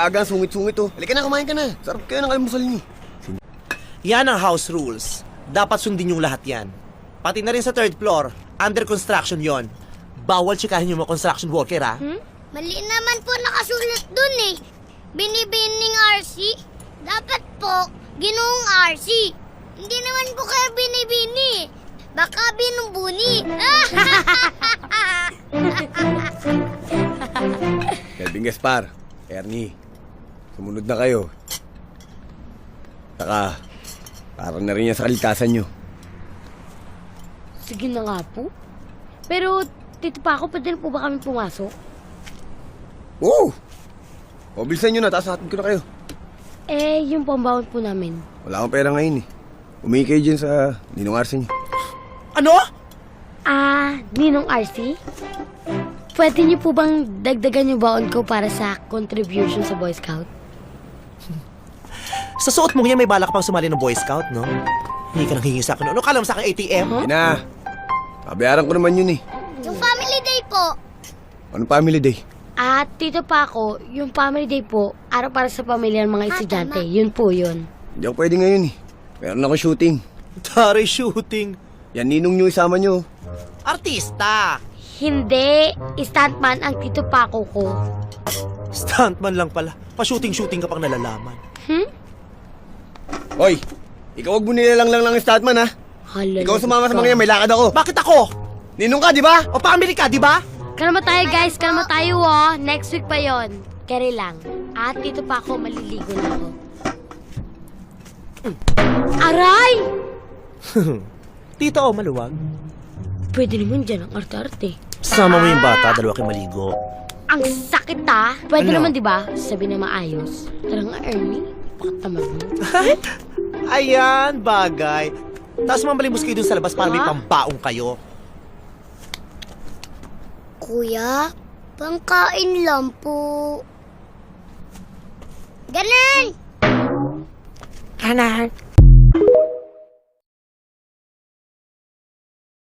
aga-aga, sungit-sungit oh. Halika na, kumain ka na. Sarap kayo ng almusal niyo. Yan ang house rules. Dapat sundin yung lahat yan. Pati na rin sa third floor, under construction yon. Bawal tsikahin yung mga construction worker, ha? Mali naman po nakasulat dun eh. Binibining RC. Dapat po, ginoong RC. Hindi naman po kayo binibini. Baka binumbuni. Kelvin Gaspar, Ernie, sumunod na kayo. Saka, parang na rin yan sa kaligtasan nyo. Sige na nga po. Pero, Tito Paco, pwede na po ba kami pumasok? Oo! O, bilisan nyo na, tapos hatid ko na kayo. Eh, yung pambawon po namin. Wala akong pera ngayon eh. Umihi kayo dyan sa ninong arsa nyo. Ano? Ninong RC? Pwede niyo po bang dagdagan yung baon ko para sa contribution sa Boy Scout? Sa suot mo yan, may balak pang sumali ng Boy Scout, no? Hindi ka nang hingi sa akin. Ano kala mo sa akin, ATM? Hindi na. Babayaran ko naman yun eh. Yung family day po. Anong family day? Tito Paco, yung family day po, araw para sa pamilya ng mga estudyante. tama. Yun po yun. Hindi ako pwede ngayon eh. Meron ako shooting. Tari shooting. Yan ninong nyo, isama nyo. Artista. Hindi, stuntman ang Tito Paco ko. Stuntman lang pala. Pa-shooting-shooting ka pang nalalaman. Hoy, ikaw wag mo nilalang lang ng statman ha. Hala, Ikaw sumama sa mga yan, may lakad ako. Bakit ako? Ninong ka, di ba? O family ka, di ba? Kalma tayo guys, kalma tayo Next week pa yon. Carry lang. Tito Paco, maliligo na ako. Aray! Tito, maluwag. Pwede naman dyan ang arte-arte. Sama mo yung bata, dalawa kayo maligo. Ang sakit Pwede Ano? naman, di ba? Sabi na maayos. Tara nga, Ernie. Pakatamad mo. Ayan, bagay. Tapos mamalimos kayo dun sa labas para may pambaong kayo. Kuya, pangkain lang po. Ganun! Kanan.